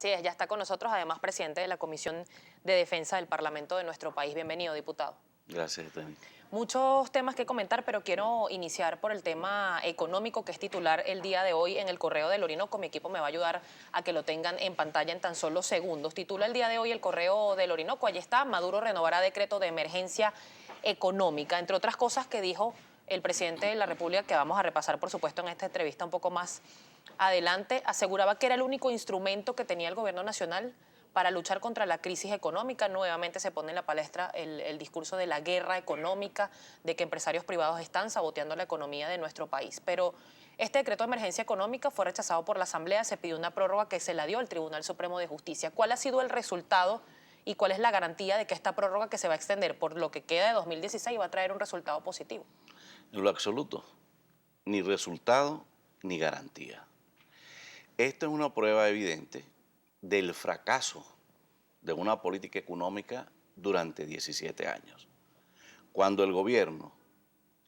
Sí, ya está con nosotros, además, presidente de la Comisión de Defensa del Parlamento de nuestro país. Bienvenido, diputado. Gracias, Tani. Muchos temas que comentar, pero quiero iniciar por el tema económico, que es titular el día de hoy en el Correo del Orinoco. Mi equipo me va a ayudar a que lo tengan en pantalla en tan solo segundos. Titula el día de hoy el Correo del Orinoco. Allí está: Maduro renovará decreto de emergencia económica. Entre otras cosas que dijo el presidente de la República, que vamos a repasar, por supuesto, en esta entrevista un poco más adelante, aseguraba que era el único instrumento que tenía el gobierno nacional para luchar contra la crisis económica. Nuevamente se pone en la palestra el discurso de la guerra económica, de que empresarios privados están saboteando la economía de nuestro país. Pero este decreto de emergencia económica fue rechazado por la Asamblea, se pidió una prórroga que se la dio al Tribunal Supremo de Justicia. ¿Cuál ha sido el resultado y cuál es la garantía de que esta prórroga, que se va a extender por lo que queda de 2016, va a traer un resultado positivo? En lo absoluto, ni resultado ni garantía. Esto es una prueba evidente del fracaso de una política económica durante 17 años. Cuando el gobierno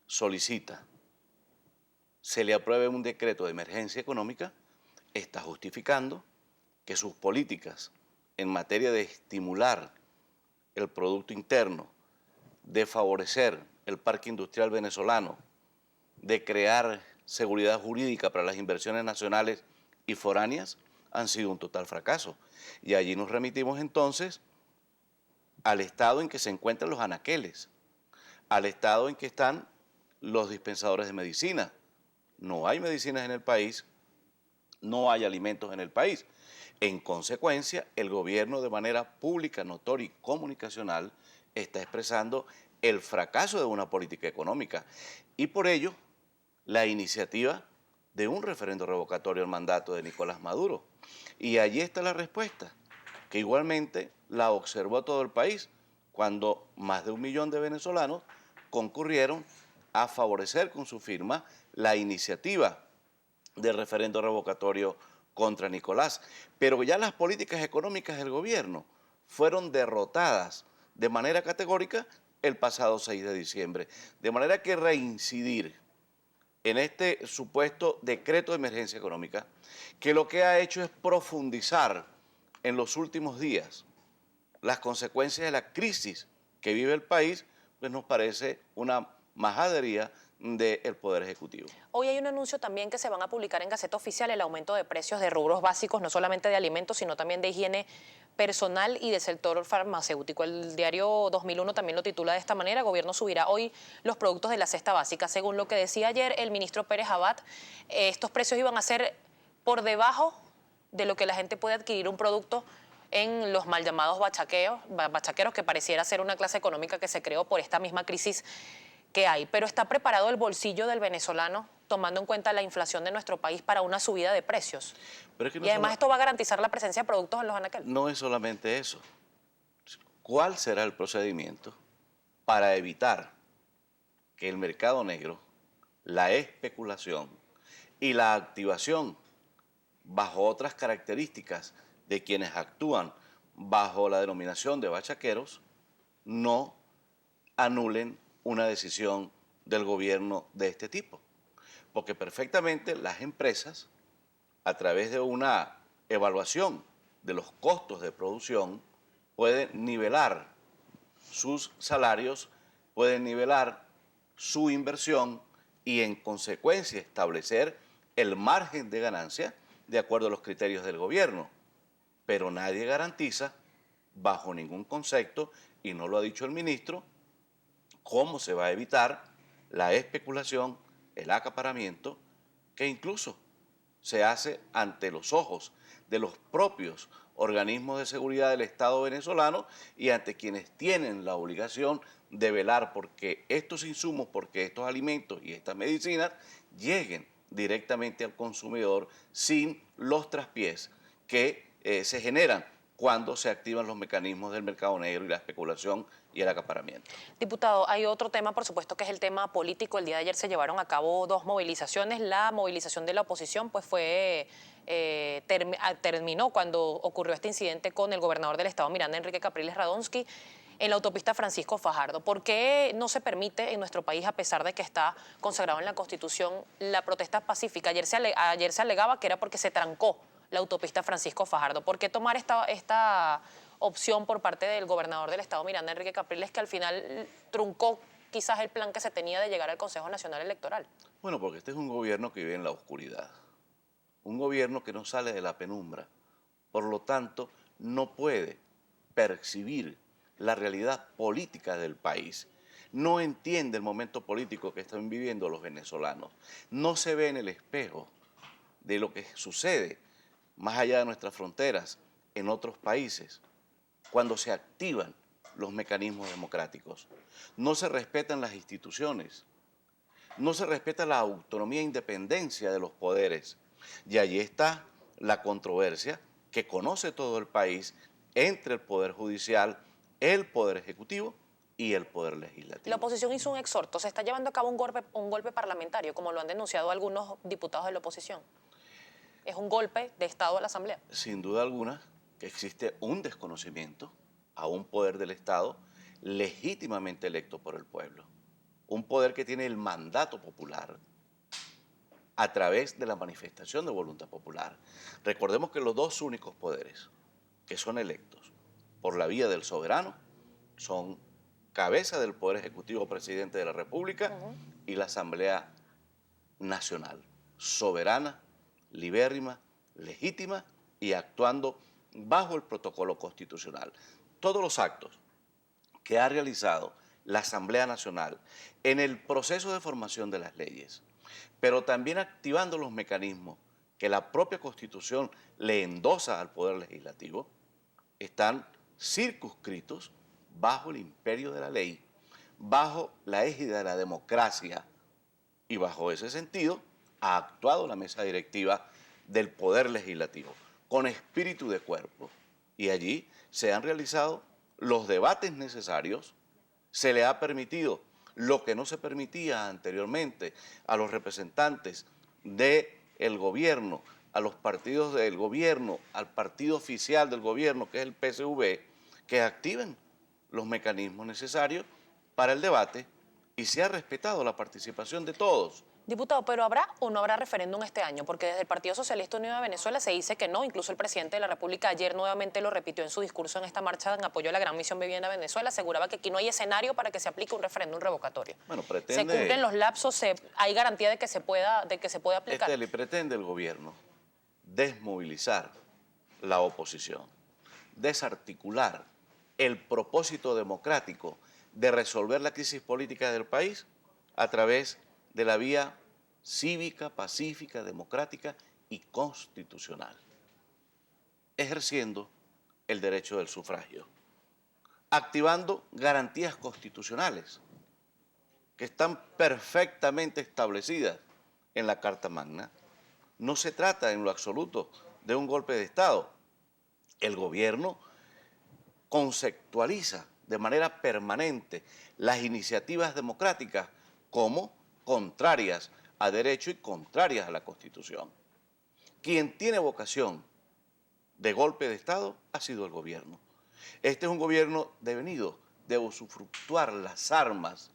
solicita, se le apruebe un decreto de emergencia económica, está justificando que sus políticas en materia de estimular el Producto Interno, de favorecer el parque industrial venezolano, de crear seguridad jurídica para las inversiones nacionales y foráneas, han sido un total fracaso. Y allí nos remitimos entonces al estado en que se encuentran los anaqueles, al estado en que están los dispensadores de medicina. No hay medicinas en el país, no hay alimentos en el país. En consecuencia, el gobierno, de manera pública, notoria y comunicacional, está expresando el fracaso de una política económica. Y por ello, la iniciativa de un referendo revocatorio al mandato de Nicolás Maduro. Y allí está la respuesta, que igualmente la observó todo el país, cuando más de 1 millón de venezolanos concurrieron a favorecer con su firma la iniciativa de referendo revocatorio contra Nicolás. Pero ya las políticas económicas del gobierno fueron derrotadas de manera categórica el pasado 6 de diciembre. De manera que reincidir en este supuesto decreto de emergencia económica, que lo que ha hecho es profundizar en los últimos días las consecuencias de la crisis que vive el país, pues nos parece una majadería del Poder Ejecutivo. Hoy hay un anuncio también que se van a publicar en Gaceta Oficial: el aumento de precios de rubros básicos, no solamente de alimentos, sino también de higiene personal y del sector farmacéutico. El diario 2001 también lo titula de esta manera: Gobierno subirá hoy los productos de la cesta básica. Según lo que decía ayer el ministro Pérez Abad, estos precios iban a ser por debajo de lo que la gente puede adquirir un producto en los mal llamados bachaqueros, que pareciera ser una clase económica que se creó por esta misma crisis que hay. Pero ¿está preparado el bolsillo del venezolano, tomando en cuenta la inflación de nuestro país, para una subida de precios? Pero es que Y además esto va a garantizar la presencia de productos en los anaqueles. no es solamente eso. ¿Cuál será el procedimiento para evitar que el mercado negro, la especulación y la activación bajo otras características de quienes actúan bajo la denominación de bachaqueros, no anulen una decisión del gobierno de este tipo? Porque perfectamente las empresas, a través de una evaluación de los costos de producción, pueden nivelar sus salarios, pueden nivelar su inversión y en consecuencia establecer el margen de ganancia de acuerdo a los criterios del gobierno. Pero nadie garantiza, bajo ningún concepto, y no lo ha dicho el ministro, cómo se va a evitar la especulación, el acaparamiento, que incluso se hace ante los ojos de los propios organismos de seguridad del Estado venezolano y ante quienes tienen la obligación de velar porque estos insumos, porque estos alimentos y estas medicinas lleguen directamente al consumidor sin los traspiés que se generan cuando se activan los mecanismos del mercado negro y la especulación y el acaparamiento. Diputado, hay otro tema, por supuesto, que es el tema político. El día de ayer se llevaron a cabo dos movilizaciones. La movilización de la oposición pues terminó cuando ocurrió este incidente con el gobernador del estado Miranda, Enrique Capriles Radonsky, en la autopista Francisco Fajardo. ¿Por qué no se permite en nuestro país, a pesar de que está consagrado en la Constitución, la protesta pacífica? Ayer se alegaba que era porque se trancó la autopista Francisco Fajardo. ¿Por qué tomar esta opción por parte del gobernador del estado Miranda, Enrique Capriles, que al final truncó quizás el plan que se tenía de llegar al Consejo Nacional Electoral? Bueno, porque este es un gobierno que vive en la oscuridad, un gobierno que no sale de la penumbra, por lo tanto no puede percibir la realidad política del país, no entiende el momento político que están viviendo los venezolanos, no se ve en el espejo de lo que sucede más allá de nuestras fronteras, en otros países, cuando se activan los mecanismos democráticos. No se respetan las instituciones, no se respeta la autonomía e independencia de los poderes. Y allí está la controversia que conoce todo el país entre el Poder Judicial, el Poder Ejecutivo y el Poder Legislativo. La oposición hizo un exhorto. Se está llevando a cabo un golpe parlamentario, como lo han denunciado algunos diputados de la oposición. Es un golpe de Estado a la Asamblea. Sin duda alguna que existe un desconocimiento a un poder del Estado legítimamente electo por el pueblo. Un poder que tiene el mandato popular a través de la manifestación de voluntad popular. Recordemos que los dos únicos poderes que son electos por la vía del soberano son cabeza del Poder Ejecutivo, presidente de la República, y la Asamblea Nacional, soberana, libérrima, legítima y actuando bajo el protocolo constitucional. Todos los actos que ha realizado la Asamblea Nacional en el proceso de formación de las leyes, pero también activando los mecanismos que la propia Constitución le endosa al Poder Legislativo, están circunscritos bajo el imperio de la ley, bajo la égida de la democracia, y bajo ese sentido ha actuado la mesa directiva del Poder Legislativo con espíritu de cuerpo, y allí se han realizado los debates necesarios, se le ha permitido lo que no se permitía anteriormente a los representantes del gobierno, a los partidos del gobierno, al partido oficial del gobierno, que es el PSV, que activen los mecanismos necesarios para el debate, y se ha respetado la participación de todos. Diputado, ¿pero habrá o no habrá referéndum este año? Porque desde el Partido Socialista Unido de Venezuela se dice que no. Incluso el presidente de la República ayer nuevamente lo repitió en su discurso en esta marcha en apoyo a la Gran Misión Vivienda Venezuela. Aseguraba que aquí no hay escenario para que se aplique un referéndum revocatorio. Bueno, Se cumplen los lapsos, hay garantía de que se pueda aplicar. Esteli, pretende el gobierno desmovilizar la oposición, desarticular el propósito democrático de resolver la crisis política del país a través de la vía cívica, pacífica, democrática y constitucional, ejerciendo el derecho del sufragio, activando garantías constitucionales que están perfectamente establecidas en la Carta Magna. No se trata en lo absoluto de un golpe de Estado. El gobierno conceptualiza de manera permanente las iniciativas democráticas como contrarias a derecho y contrarias a la Constitución. Quien tiene vocación de golpe de Estado ha sido el gobierno. Este es un gobierno devenido de usufructuar las armas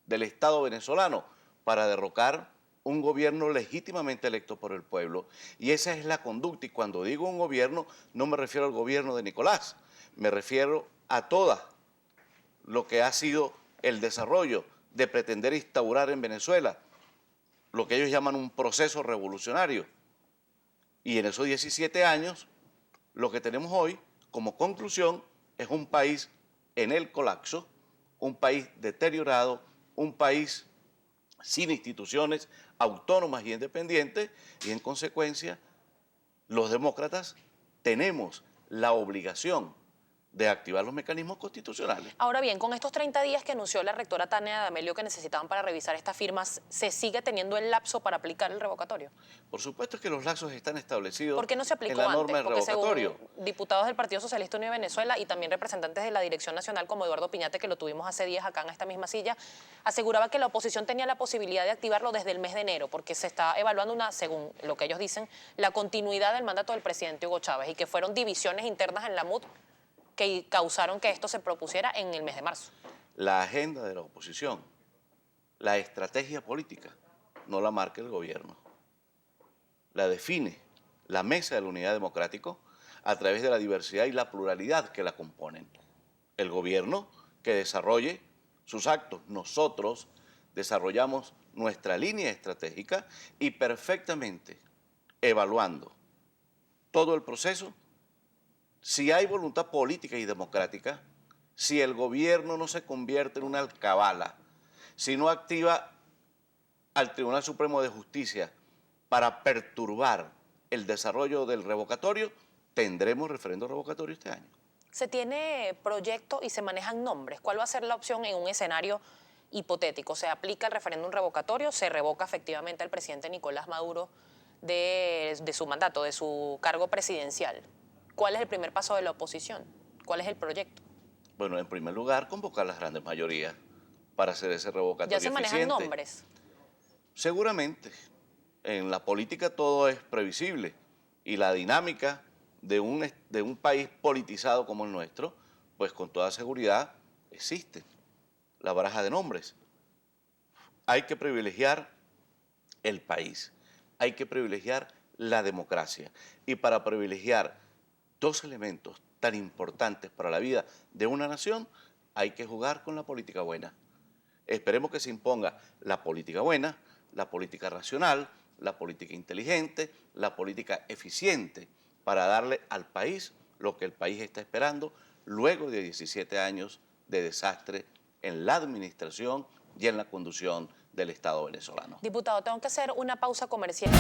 del Estado venezolano para derrocar un gobierno legítimamente electo por el pueblo. Y esa es la conducta. Y cuando digo un gobierno, no me refiero al gobierno de Nicolás, me refiero a toda lo que ha sido el desarrollo de pretender instaurar en Venezuela lo que ellos llaman un proceso revolucionario. Y en esos 17 años, lo que tenemos hoy como conclusión es un país en el colapso, un país deteriorado, un país sin instituciones autónomas y independientes, y en consecuencia los demócratas tenemos la obligación de activar los mecanismos constitucionales. Ahora bien, con estos 30 días que anunció la rectora Tania D'Amelio que necesitaban para revisar estas firmas, ¿se sigue teniendo el lapso para aplicar el revocatorio? Por supuesto que los lapsos están establecidos ¿Por qué no se aplicó en la norma antes? del Porque revocatorio. según diputados del Partido Socialista Unido de Venezuela y también representantes de la Dirección Nacional como Eduardo Piñate, que lo tuvimos hace días acá en esta misma silla, aseguraba que la oposición tenía la posibilidad de activarlo desde el mes de enero, porque se está evaluando según lo que ellos dicen, la continuidad del mandato del presidente Hugo Chávez, y que fueron divisiones internas en la MUD que causaron que esto se propusiera en el mes de marzo. La agenda de la oposición, la estrategia política, no la marca el gobierno, la define la Mesa de la Unidad Democrática a través de la diversidad y la pluralidad que la componen. El gobierno que desarrolle sus actos. Nosotros desarrollamos nuestra línea estratégica y perfectamente evaluando todo el proceso, si hay voluntad política y democrática, si el gobierno no se convierte en una alcabala, si no activa al Tribunal Supremo de Justicia para perturbar el desarrollo del revocatorio, tendremos referendo revocatorio este año. Se tiene proyecto y se manejan nombres. ¿Cuál va a ser la opción en un escenario hipotético? ¿Se aplica el referéndum revocatorio? ¿Se revoca efectivamente al presidente Nicolás Maduro de su mandato, de su cargo presidencial? ¿Cuál es el primer paso de la oposición? ¿Cuál es el proyecto? Bueno, en primer lugar, convocar las grandes mayorías para hacer ese revocatorio ¿Ya se manejan eficiente. nombres? Seguramente. En la política todo es previsible y la dinámica de un país politizado como el nuestro, pues con toda seguridad existe la baraja de nombres. Hay que privilegiar el país, hay que privilegiar la democracia. Y para privilegiar dos elementos tan importantes para la vida de una nación, hay que jugar con la política buena. Esperemos que se imponga la política buena, la política racional, la política inteligente, la política eficiente para darle al país lo que el país está esperando luego de 17 años de desastre en la administración y en la conducción del Estado venezolano. Diputado, tengo que hacer una pausa comercial.